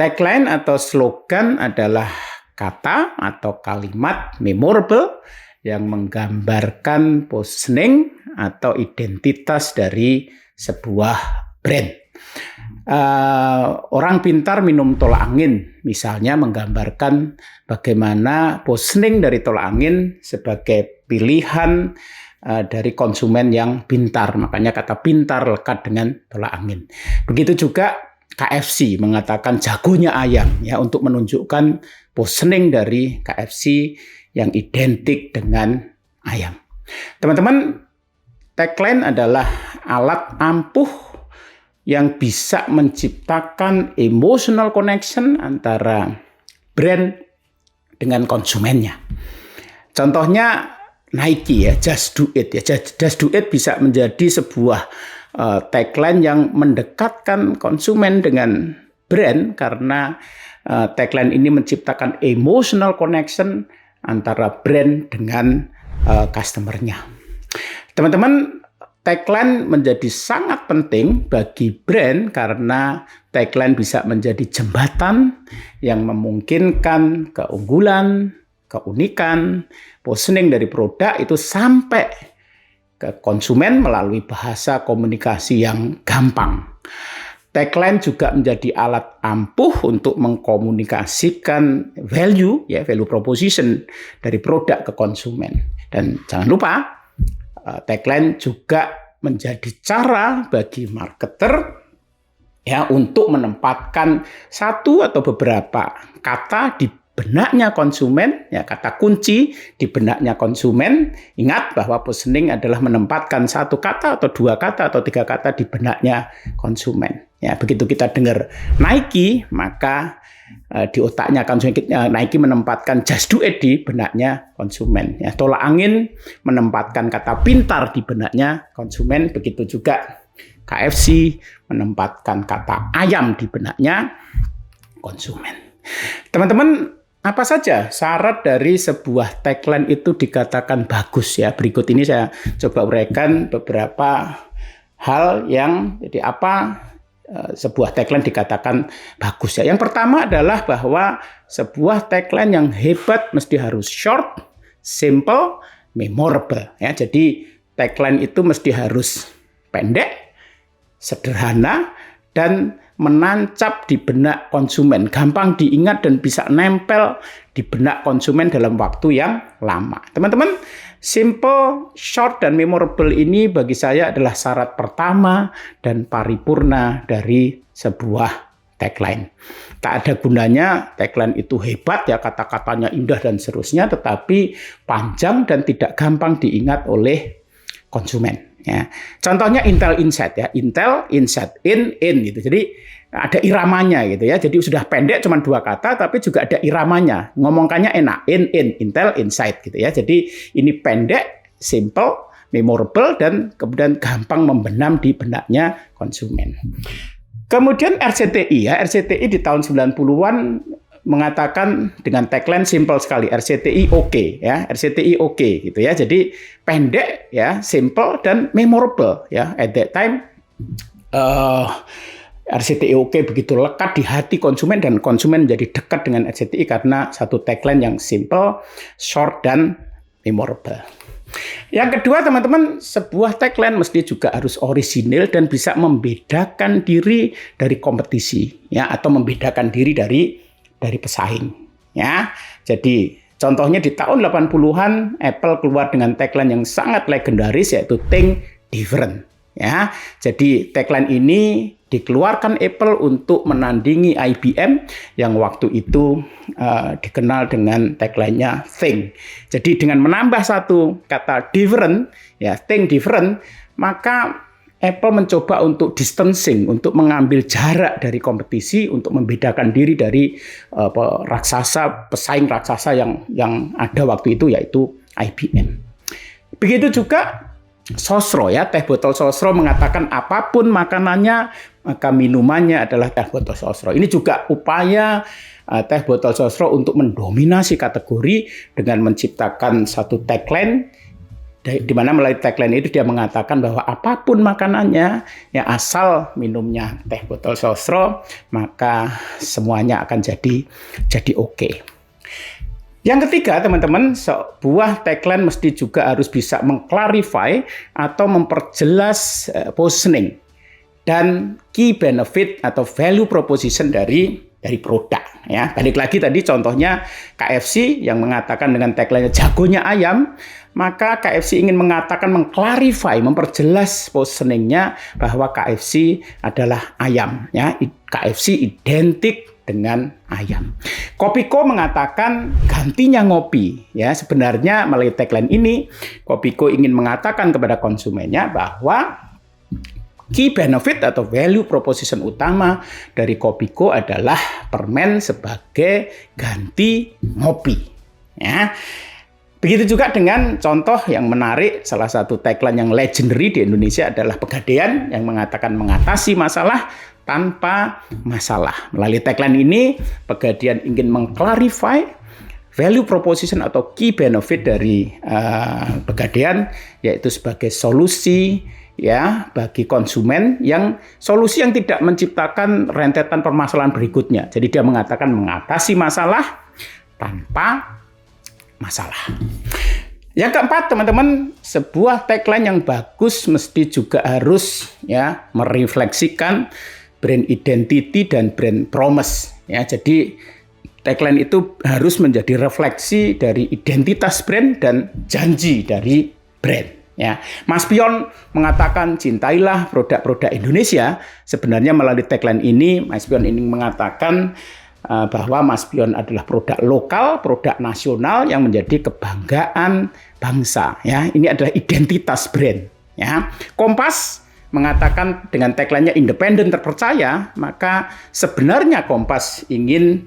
Tagline atau slogan adalah kata atau kalimat memorable yang menggambarkan positioning atau identitas dari sebuah brand. Orang pintar minum tolak angin, misalnya menggambarkan bagaimana positioning dari tolak angin sebagai pilihan dari konsumen yang pintar. Makanya kata pintar lekat dengan tolak angin. Begitu juga KFC mengatakan jagonya ayam, ya, untuk menunjukkan positioning dari KFC yang identik dengan ayam. Teman-teman, tagline adalah alat ampuh yang bisa menciptakan emotional connection antara brand dengan konsumennya. Contohnya Nike, ya, Just Do It, ya. Just Do It bisa menjadi sebuah tagline yang mendekatkan konsumen dengan brand karena tagline ini menciptakan emotional connection antara brand dengan customer-nya. Teman-teman, tagline menjadi sangat penting bagi brand karena tagline bisa menjadi jembatan yang memungkinkan keunggulan, keunikan, positioning dari produk itu sampai ke konsumen melalui bahasa komunikasi yang gampang. Tagline juga menjadi alat ampuh untuk mengkomunikasikan value, ya, value proposition dari produk ke konsumen. Dan jangan lupa, tagline juga menjadi cara bagi marketer, ya, untuk menempatkan satu atau beberapa kata di benaknya konsumen, ya, kata kunci di benaknya konsumen. Ingat bahwa positioning adalah menempatkan satu kata atau dua kata atau tiga kata di benaknya konsumen. Ya, begitu kita dengar Nike, maka di otaknya konsumen, Nike menempatkan Just Do It di benaknya konsumen. Ya, tolak angin menempatkan kata pintar di benaknya konsumen. Begitu juga KFC menempatkan kata ayam di benaknya konsumen. Teman-teman, apa saja syarat dari sebuah tagline itu dikatakan bagus, ya? Berikut ini saya coba uraikan beberapa hal yang jadi apa sebuah tagline dikatakan bagus, ya. Yang pertama adalah bahwa sebuah tagline yang hebat mesti harus short, simple, memorable, ya. Jadi tagline itu mesti harus pendek, sederhana, dan menancap di benak konsumen, gampang diingat dan bisa nempel di benak konsumen dalam waktu yang lama. Teman-teman, simple, short, dan memorable ini bagi saya adalah syarat pertama dan paripurna dari sebuah tagline. Tak ada gunanya tagline itu hebat, ya, kata-katanya indah dan seterusnya, tetapi panjang dan tidak gampang diingat oleh konsumen. Ya. Contohnya Intel Inside, ya, Intel Inside, in gitu. Jadi ada iramanya gitu, ya. Jadi sudah pendek cuma dua kata tapi juga ada iramanya. Ngomongkannya enak, in Intel Inside gitu, ya. Jadi ini pendek, simple, memorable, dan kemudian gampang membenam di benaknya konsumen. Kemudian RCTI, ya, RCTI di tahun 90-an mengatakan dengan tagline simple sekali, RCTI oke, ya, RCTI oke gitu, ya. Jadi pendek, ya, simple, dan memorable, ya. At that time RCTI oke begitu lekat di hati konsumen dan konsumen menjadi dekat dengan RCTI karena satu tagline yang simple, short, dan memorable. Yang kedua, teman-teman, sebuah tagline mesti juga harus orisinil dan bisa membedakan diri dari kompetisi, ya, atau membedakan diri dari pesaing, ya. Jadi contohnya di tahun 80-an Apple keluar dengan tagline yang sangat legendaris yaitu Think Different, ya. Jadi tagline ini dikeluarkan Apple untuk menandingi IBM yang waktu itu dikenal dengan tagline-nya Think. Jadi dengan menambah satu kata different, ya, Think Different, maka Apple mencoba untuk distancing, untuk mengambil jarak dari kompetisi, untuk membedakan diri dari pesaing raksasa yang ada waktu itu, yaitu IBM. Begitu juga Sosro, ya, teh botol Sosro mengatakan apapun makanannya, maka minumannya adalah teh botol Sosro. Ini juga upaya teh botol Sosro untuk mendominasi kategori dengan menciptakan satu tagline di mana melalui tagline itu dia mengatakan bahwa apapun makanannya, ya asal minumnya teh botol sosro, maka semuanya akan jadi oke. Yang ketiga, teman-teman, sebuah tagline mesti juga harus bisa mengclarify atau memperjelas positioning dan key benefit atau value proposition dari produk. Ya, balik lagi tadi contohnya KFC yang mengatakan dengan tagline jagonya ayam, maka KFC ingin mengatakan, mengclarify, memperjelas positioningnya bahwa KFC adalah ayam. Ya, KFC identik dengan ayam. Kopiko mengatakan gantinya ngopi. Ya, sebenarnya melalui tagline ini, Kopiko ingin mengatakan kepada konsumennya bahwa key benefit atau value proposition utama dari Kopiko adalah permen sebagai ganti ngopi. Ya. Begitu juga dengan contoh yang menarik, salah satu tagline yang legendary di Indonesia adalah Pegadaian yang mengatakan mengatasi masalah tanpa masalah. Melalui tagline ini, Pegadaian ingin mengclarify value proposition atau key benefit dari Pegadaian, yaitu sebagai solusi ya bagi konsumen, yang solusi yang tidak menciptakan rentetan permasalahan berikutnya. Jadi dia mengatakan mengatasi masalah tanpa masalah. Yang keempat, teman-teman, sebuah tagline yang bagus mesti juga harus ya merefleksikan brand identity dan brand promise. Ya, jadi tagline itu harus menjadi refleksi dari identitas brand dan janji dari brand. Ya, Mas Pion mengatakan cintailah produk-produk Indonesia. Sebenarnya melalui tagline ini, Mas Pion ingin mengatakan bahwa Mas Pion adalah produk lokal, produk nasional yang menjadi kebanggaan bangsa. Ya, ini adalah identitas brand. Ya, Kompas mengatakan dengan tagline-nya independen terpercaya, maka sebenarnya Kompas ingin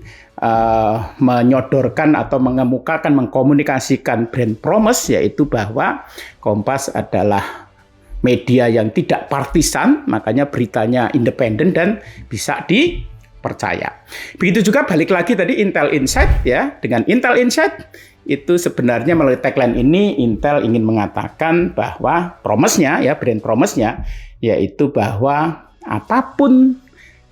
menyodorkan atau mengemukakan, mengkomunikasikan brand promise, yaitu bahwa Kompas adalah media yang tidak partisan, makanya beritanya independen dan bisa dipercaya. Begitu juga balik lagi tadi Intel Insight ya, dengan Intel Insight itu sebenarnya melalui tagline ini Intel ingin mengatakan bahwa promise-nya ya, brand promise-nya yaitu bahwa apapun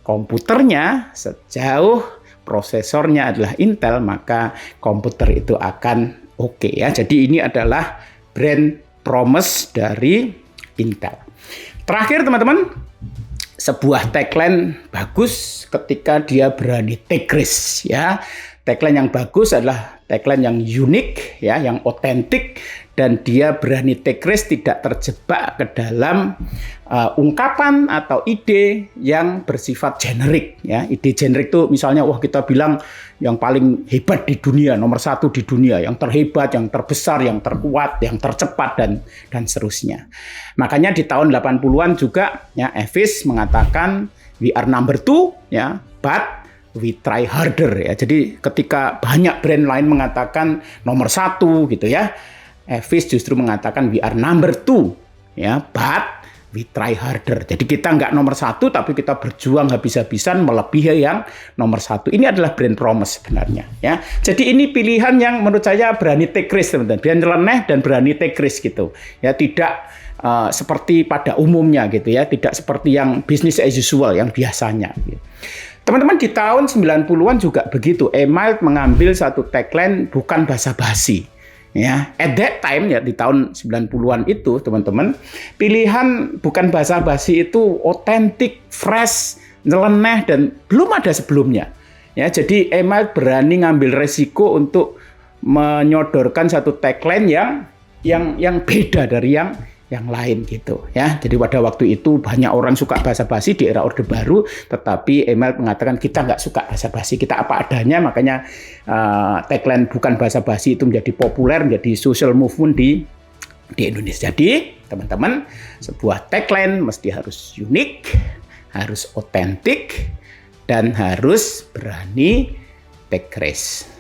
komputernya sejauh prosesornya adalah Intel, maka komputer itu akan oke ya. Jadi ini adalah brand promise dari Intel. Terakhir, teman-teman, sebuah tagline bagus ketika dia berani take risk ya. Tagline yang bagus adalah tagline yang unik ya, yang otentik, dan dia berani take risk, tidak terjebak ke dalam ungkapan atau ide yang bersifat generik ya. Ide generik itu misalnya wah kita bilang yang paling hebat di dunia, nomor satu di dunia, yang terhebat, yang terbesar, yang terkuat, yang tercepat dan seterusnya. Makanya di tahun 80-an juga ya Avis mengatakan we are number 2 ya, but we try harder ya. Jadi ketika banyak brand lain mengatakan nomor 1 gitu ya, Avis justru mengatakan we are number 2 ya, but we try harder. Jadi kita nggak nomor 1, tapi kita berjuang habis-habisan melebihi yang nomor 1. Ini adalah brand promise sebenarnya ya. Jadi ini pilihan yang menurut saya berani take risk, teman-teman. Berani nyeleneh dan berani take risk gitu ya. Tidak seperti pada umumnya gitu ya. Tidak seperti yang business as usual yang biasanya gitu. Teman-teman, di tahun 90-an juga begitu. Email mengambil satu tagline bukan basa-basi. Ya, at that time ya di tahun 90-an itu, teman-teman, pilihan bukan basa-basi itu otentik, fresh, nyeleneh dan belum ada sebelumnya. Ya, jadi Email berani ngambil resiko untuk menyodorkan satu tagline yang beda dari yang lain gitu ya. Jadi pada waktu itu banyak orang suka basa-basi di era Orde Baru, tetapi Email mengatakan kita nggak suka basa-basi, kita apa adanya. Makanya tagline bukan basa-basi itu menjadi populer, menjadi social movement di Indonesia. Jadi teman-teman, sebuah tagline mesti harus unik, harus otentik, dan harus berani take risk.